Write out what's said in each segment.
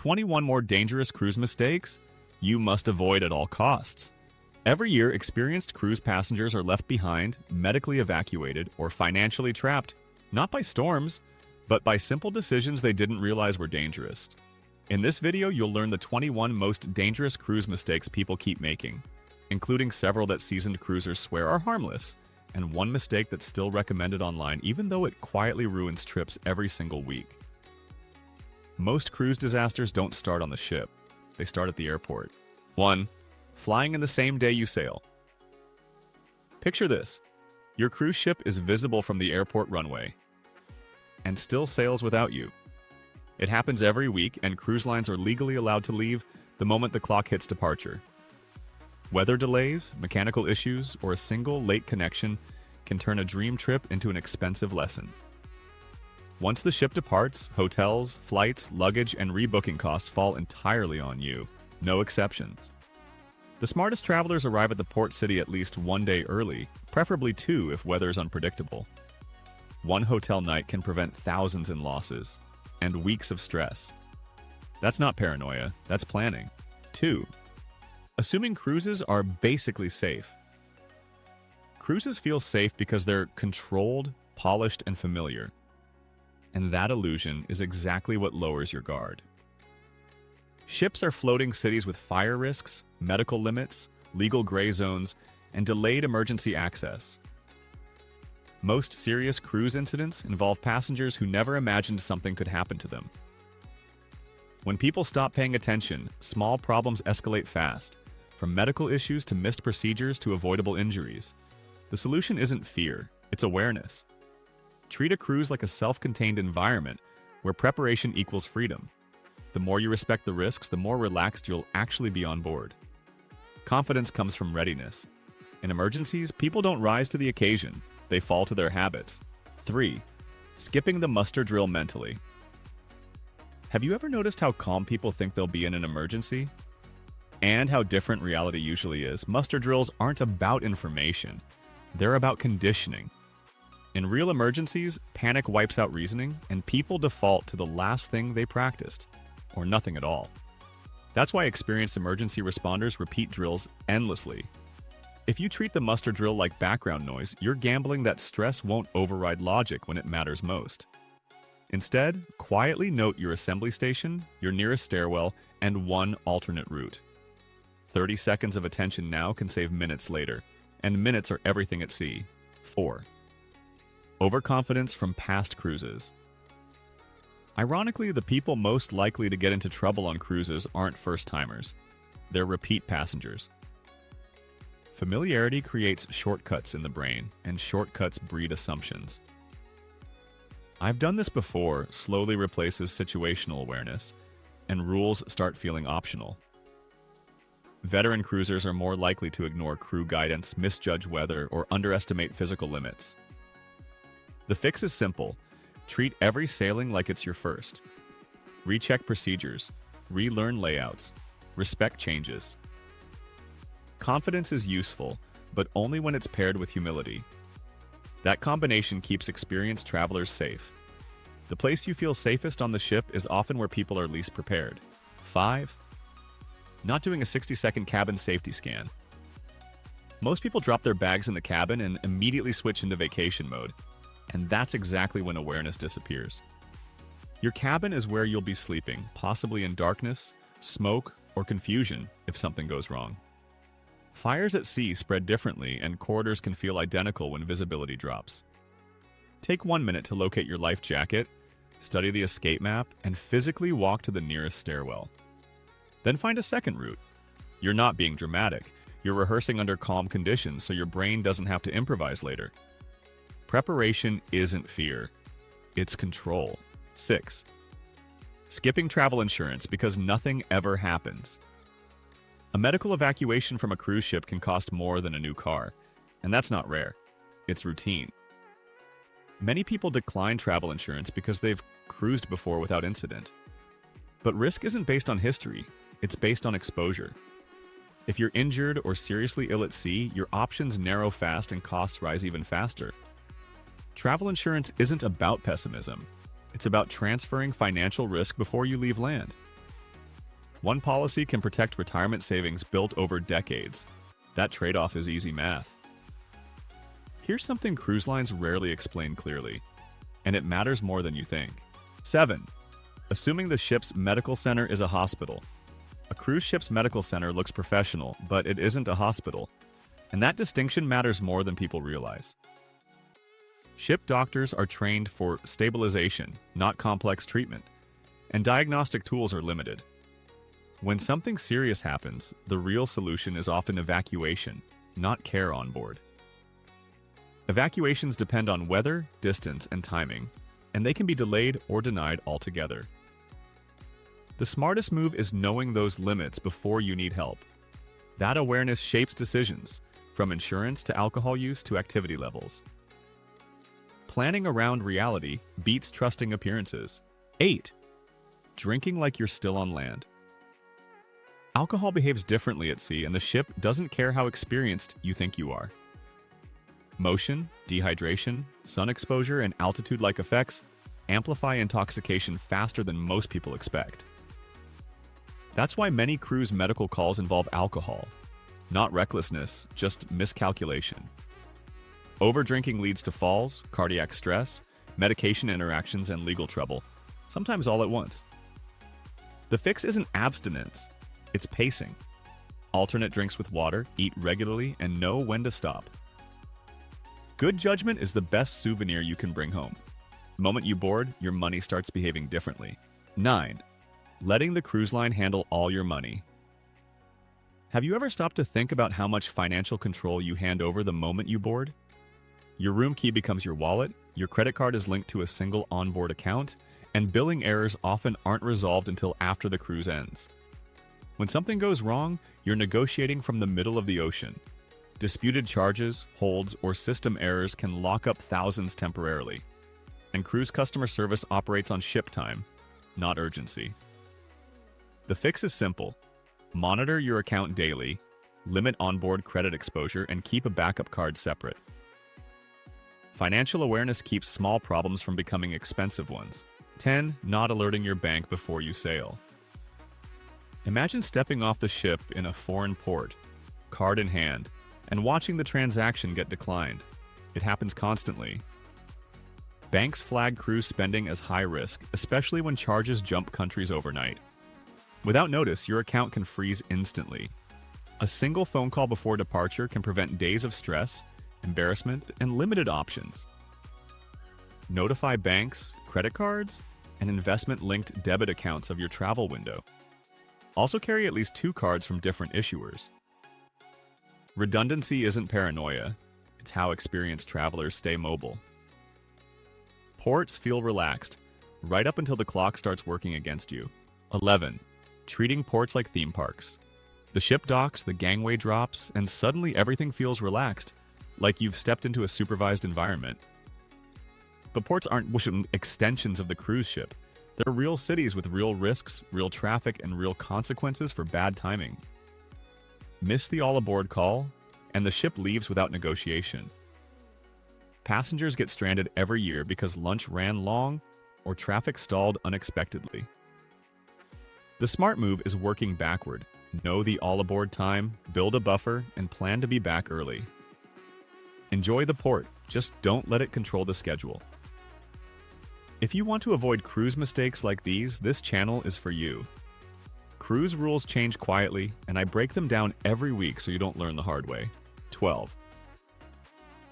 21 more dangerous cruise mistakes you must avoid at all costs. Every year, experienced cruise passengers are left behind, medically evacuated, or financially trapped, not by storms, but by simple decisions they didn't realize were dangerous. In this video, you'll learn the 21 most dangerous cruise mistakes people keep making, including several that seasoned cruisers swear are harmless, and one mistake that's still recommended online even though it quietly ruins trips every single week. Most cruise disasters don't start on the ship. They start at the airport. 1. Flying in the same day you sail. Picture this. Your cruise ship is visible from the airport runway and still sails without you. It happens every week, and cruise lines are legally allowed to leave the moment the clock hits departure. Weather delays, mechanical issues, or a single late connection can turn a dream trip into an expensive lesson. Once the ship departs, hotels, flights, luggage, and rebooking costs fall entirely on you. No exceptions. The smartest travelers arrive at the port city at least one day early, preferably two if weather is unpredictable. One hotel night can prevent thousands in losses and weeks of stress. That's not paranoia, that's planning. 2. Assuming cruises are basically safe. Cruises feel safe because they're controlled, polished, and familiar. And that illusion is exactly what lowers your guard. Ships are floating cities with fire risks, medical limits, legal gray zones, and delayed emergency access. Most serious cruise incidents involve passengers who never imagined something could happen to them. When people stop paying attention, small problems escalate fast, from medical issues to missed procedures to avoidable injuries. The solution isn't fear, it's awareness. Treat a cruise like a self-contained environment where preparation equals freedom. The more you respect the risks, the more relaxed you'll actually be on board. Confidence comes from readiness. In emergencies, people don't rise to the occasion, they fall to their habits. 3. Skipping the muster drill mentally. Have you ever noticed how calm people think they'll be in an emergency? And how different reality usually is. Muster drills aren't about information, they're about conditioning. In real emergencies, panic wipes out reasoning, and people default to the last thing they practiced, or nothing at all. That's why experienced emergency responders repeat drills endlessly. If you treat the muster drill like background noise, you're gambling that stress won't override logic when it matters most. Instead, quietly note your assembly station, your nearest stairwell, and one alternate route. 30 seconds of attention now can save minutes later, and minutes are everything at sea. 4. Overconfidence from past cruises. Ironically, the people most likely to get into trouble on cruises aren't first-timers. They're repeat passengers. Familiarity creates shortcuts in the brain, and shortcuts breed assumptions. "I've done this before" slowly replaces situational awareness, and rules start feeling optional. Veteran cruisers are more likely to ignore crew guidance, misjudge weather, or underestimate physical limits. The fix is simple. Treat every sailing like it's your first. Recheck procedures, relearn layouts, respect changes. Confidence is useful, but only when it's paired with humility. That combination keeps experienced travelers safe. The place you feel safest on the ship is often where people are least prepared. 5. Not doing a 60-second cabin safety scan. Most people drop their bags in the cabin and immediately switch into vacation mode. And that's exactly when awareness disappears. Your cabin is where you'll be sleeping, possibly in darkness, smoke, or confusion if something goes wrong. Fires at sea spread differently, and corridors can feel identical when visibility drops. Take 1 minute to locate your life jacket, study the escape map, and physically walk to the nearest stairwell. Then find a second route. You're not being dramatic. You're rehearsing under calm conditions so your brain doesn't have to improvise later. Preparation isn't fear, it's control. 6. Skipping travel insurance because nothing ever happens. A medical evacuation from a cruise ship can cost more than a new car, and that's not rare. It's routine. Many people decline travel insurance because they've cruised before without incident. But risk isn't based on history, it's based on exposure. If you're injured or seriously ill at sea, your options narrow fast and costs rise even faster. Travel insurance isn't about pessimism. It's about transferring financial risk before you leave land. One policy can protect retirement savings built over decades. That trade-off is easy math. Here's something cruise lines rarely explain clearly, and it matters more than you think. 7. Assuming the ship's medical center is a hospital. A cruise ship's medical center looks professional, but it isn't a hospital. And that distinction matters more than people realize. Ship doctors are trained for stabilization, not complex treatment, and diagnostic tools are limited. When something serious happens, the real solution is often evacuation, not care on board. Evacuations depend on weather, distance, and timing, and they can be delayed or denied altogether. The smartest move is knowing those limits before you need help. That awareness shapes decisions, from insurance to alcohol use to activity levels. Planning around reality beats trusting appearances. 8. Drinking like you're still on land. Alcohol behaves differently at sea, and the ship doesn't care how experienced you think you are. Motion, dehydration, sun exposure, and altitude-like effects amplify intoxication faster than most people expect. That's why many cruise medical calls involve alcohol. Not recklessness, just miscalculation. Overdrinking leads to falls, cardiac stress, medication interactions, and legal trouble, sometimes all at once. The fix isn't abstinence, it's pacing. Alternate drinks with water, eat regularly, and know when to stop. Good judgment is the best souvenir you can bring home. The moment you board, your money starts behaving differently. 9. Letting the cruise line handle all your money. Have you ever stopped to think about how much financial control you hand over the moment you board? Your room key becomes your wallet, your credit card is linked to a single onboard account, and billing errors often aren't resolved until after the cruise ends. When something goes wrong, you're negotiating from the middle of the ocean. Disputed charges, holds, or system errors can lock up thousands temporarily. And cruise customer service operates on ship time, not urgency. The fix is simple. Monitor your account daily, limit onboard credit exposure, and keep a backup card separate. Financial awareness keeps small problems from becoming expensive ones. 10. Not alerting your bank before you sail. Imagine stepping off the ship in a foreign port, card in hand, and watching the transaction get declined. It happens constantly. Banks flag cruise spending as high risk, especially when charges jump countries overnight. Without notice, your account can freeze instantly. A single phone call before departure can prevent days of stress, embarrassment, and limited options. Notify banks, credit cards, and investment-linked debit accounts of your travel window. Also carry at least 2 cards from different issuers. Redundancy isn't paranoia, it's how experienced travelers stay mobile. Ports feel relaxed, right up until the clock starts working against you. 11. Treating ports like theme parks. The ship docks, the gangway drops, and suddenly everything feels relaxed, like you've stepped into a supervised environment. But ports aren't extensions of the cruise ship. They're real cities with real risks, real traffic, and real consequences for bad timing. Miss the all-aboard call, and the ship leaves without negotiation. Passengers get stranded every year because lunch ran long or traffic stalled unexpectedly. The smart move is working backward. Know the all-aboard time, build a buffer, and plan to be back early. Enjoy the port, just don't let it control the schedule. If you want to avoid cruise mistakes like these, this channel is for you. Cruise rules change quietly, and I break them down every week so you don't learn the hard way. 12.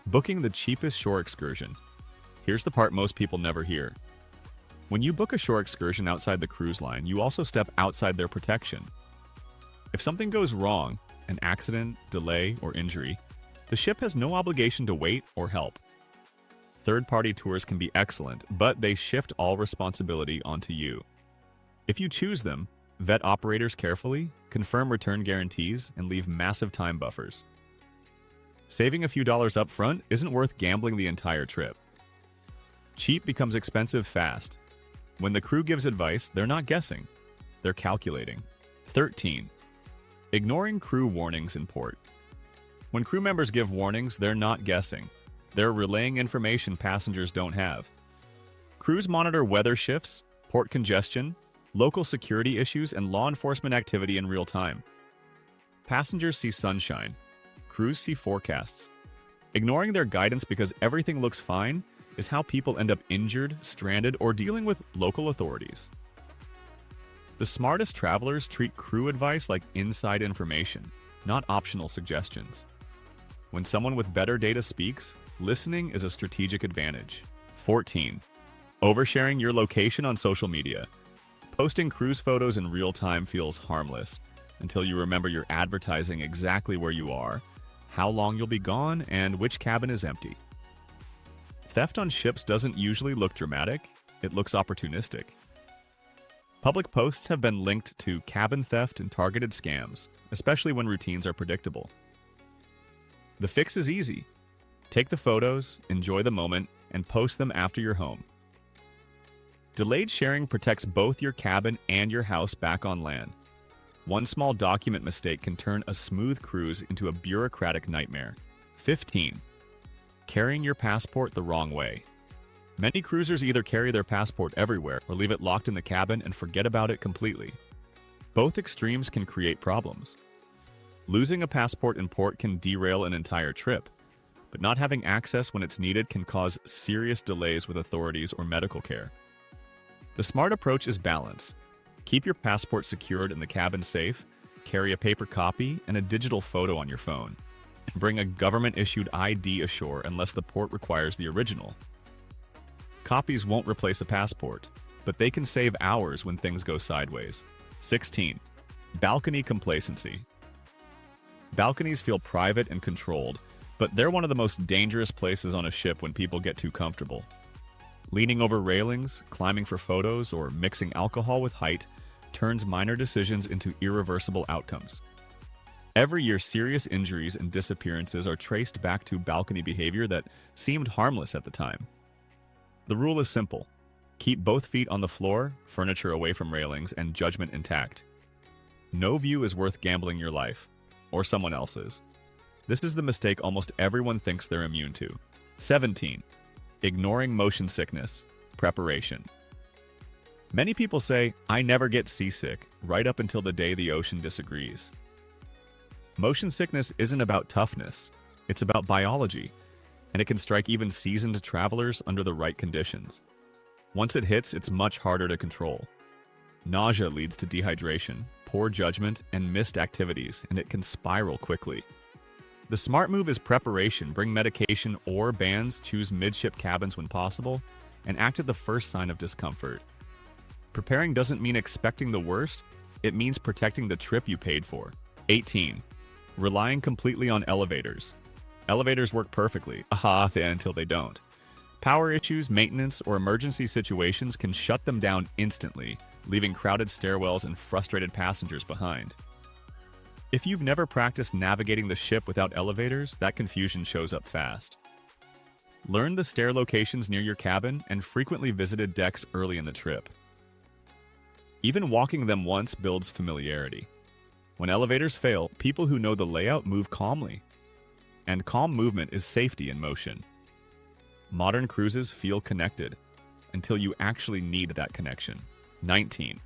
Booking the cheapest shore excursion. Here's the part most people never hear. When you book a shore excursion outside the cruise line, you also step outside their protection. If something goes wrong, an accident, delay, or injury, the ship has no obligation to wait or help. Third-party tours can be excellent, but they shift all responsibility onto you. If you choose them, vet operators carefully, confirm return guarantees, and leave massive time buffers. Saving a few dollars up front isn't worth gambling the entire trip. Cheap becomes expensive fast. When the crew gives advice, they're not guessing. They're calculating. 13. Ignoring crew warnings in port. When crew members give warnings, they're not guessing. They're relaying information passengers don't have. Crews monitor weather shifts, port congestion, local security issues, and law enforcement activity in real time. Passengers see sunshine. Crews see forecasts. Ignoring their guidance because everything looks fine is how people end up injured, stranded, or dealing with local authorities. The smartest travelers treat crew advice like inside information, not optional suggestions. When someone with better data speaks, listening is a strategic advantage. 14. Oversharing your location on social media. Posting cruise photos in real time feels harmless until you remember you're advertising exactly where you are, how long you'll be gone, and which cabin is empty. Theft on ships doesn't usually look dramatic, it looks opportunistic. Public posts have been linked to cabin theft and targeted scams, especially when routines are predictable. The fix is easy. Take the photos, enjoy the moment, and post them after you're home. Delayed sharing protects both your cabin and your house back on land. One small document mistake can turn a smooth cruise into a bureaucratic nightmare. 15. Carrying your passport the wrong way. Many cruisers either carry their passport everywhere or leave it locked in the cabin and forget about it completely. Both extremes can create problems. Losing a passport in port can derail an entire trip, but not having access when it's needed can cause serious delays with authorities or medical care. The smart approach is balance. Keep your passport secured in the cabin safe, carry a paper copy and a digital photo on your phone, and bring a government-issued ID ashore unless the port requires the original. Copies won't replace a passport, but they can save hours when things go sideways. 16. Balcony complacency. Balconies feel private and controlled, but they're one of the most dangerous places on a ship when people get too comfortable. Leaning over railings, climbing for photos, or mixing alcohol with height turns minor decisions into irreversible outcomes. Every year, serious injuries and disappearances are traced back to balcony behavior that seemed harmless at the time. The rule is simple. Keep both feet on the floor, furniture away from railings, and judgment intact. No view is worth gambling your life, or someone else's. This is the mistake almost everyone thinks they're immune to. 17. Ignoring motion sickness. Preparation. Many people say, "I never get seasick," right up until the day the ocean disagrees. Motion sickness isn't about toughness, it's about biology, and it can strike even seasoned travelers under the right conditions. Once it hits, it's much harder to control. Nausea leads to dehydration, poor judgment, and missed activities, and it can spiral quickly. The smart move is preparation. Bring medication or bands, choose midship cabins when possible, and act at the first sign of discomfort. Preparing doesn't mean expecting the worst, it means protecting the trip you paid for. 18. Relying completely on elevators. Elevators work perfectly, until they don't. Power issues, maintenance, or emergency situations can shut them down instantly, leaving crowded stairwells and frustrated passengers behind. If you've never practiced navigating the ship without elevators, that confusion shows up fast. Learn the stair locations near your cabin and frequently visited decks early in the trip. Even walking them once builds familiarity. When elevators fail, people who know the layout move calmly. And calm movement is safety in motion. Modern cruises feel connected until you actually need that connection. 19.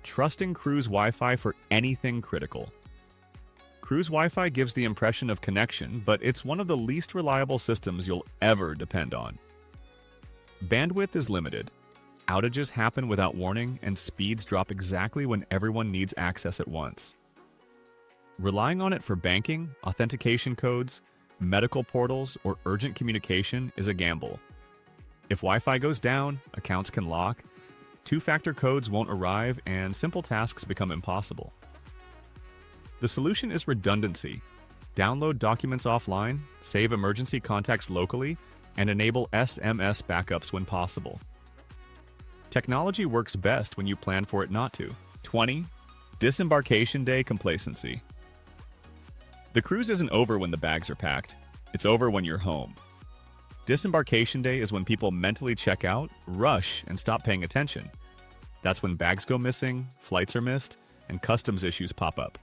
Trusting cruise Wi-Fi for anything critical. Cruise Wi-Fi gives the impression of connection, but it's one of the least reliable systems you'll ever depend on. Bandwidth is limited. Outages happen without warning, and speeds drop exactly when everyone needs access at once. Relying on it for banking, authentication codes, medical portals, or urgent communication is a gamble. If Wi-Fi goes down, accounts can lock, two-factor codes won't arrive, and simple tasks become impossible. The solution is redundancy. Download documents offline, save emergency contacts locally, and enable SMS backups when possible. Technology works best when you plan for it not to. 20. Disembarkation day complacency. The cruise isn't over when the bags are packed. It's over when you're home. Disembarkation day is when people mentally check out, rush, and stop paying attention. That's when bags go missing, flights are missed, and customs issues pop up.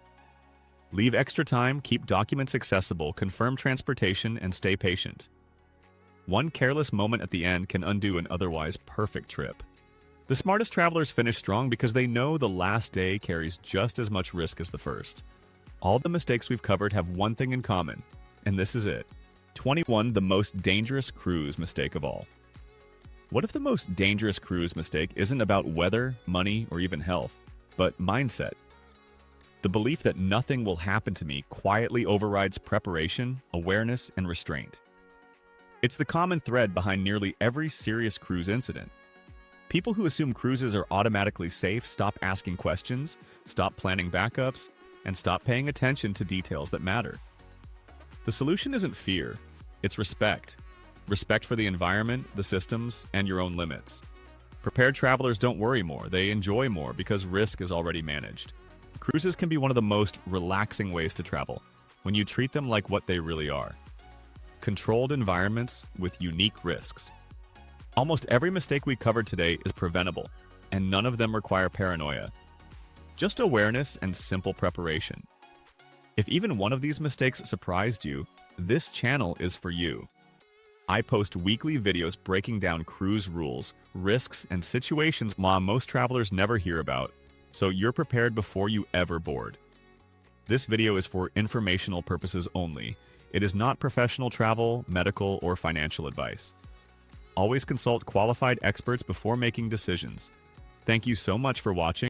Leave extra time, keep documents accessible, confirm transportation, and stay patient. One careless moment at the end can undo an otherwise perfect trip. The smartest travelers finish strong because they know the last day carries just as much risk as the first. All the mistakes we've covered have one thing in common, and this is it. 21, the most dangerous cruise mistake of all. What if the most dangerous cruise mistake isn't about weather, money, or even health, but mindset? The belief that nothing will happen to me quietly overrides preparation, awareness, and restraint. It's the common thread behind nearly every serious cruise incident. People who assume cruises are automatically safe stop asking questions, stop planning backups, and stop paying attention to details that matter. The solution isn't fear, it's respect. Respect for the environment, the systems, and your own limits. Prepared travelers don't worry more, they enjoy more because risk is already managed. Cruises can be one of the most relaxing ways to travel when you treat them like what they really are. Controlled environments with unique risks. Almost every mistake we covered today is preventable, and none of them require paranoia. Just awareness and simple preparation. If even one of these mistakes surprised you, this channel is for you. I post weekly videos breaking down cruise rules, risks, and situations most travelers never hear about, so you're prepared before you ever board. This video is for informational purposes only. It is not professional travel, medical, or financial advice. Always consult qualified experts before making decisions. Thank you so much for watching.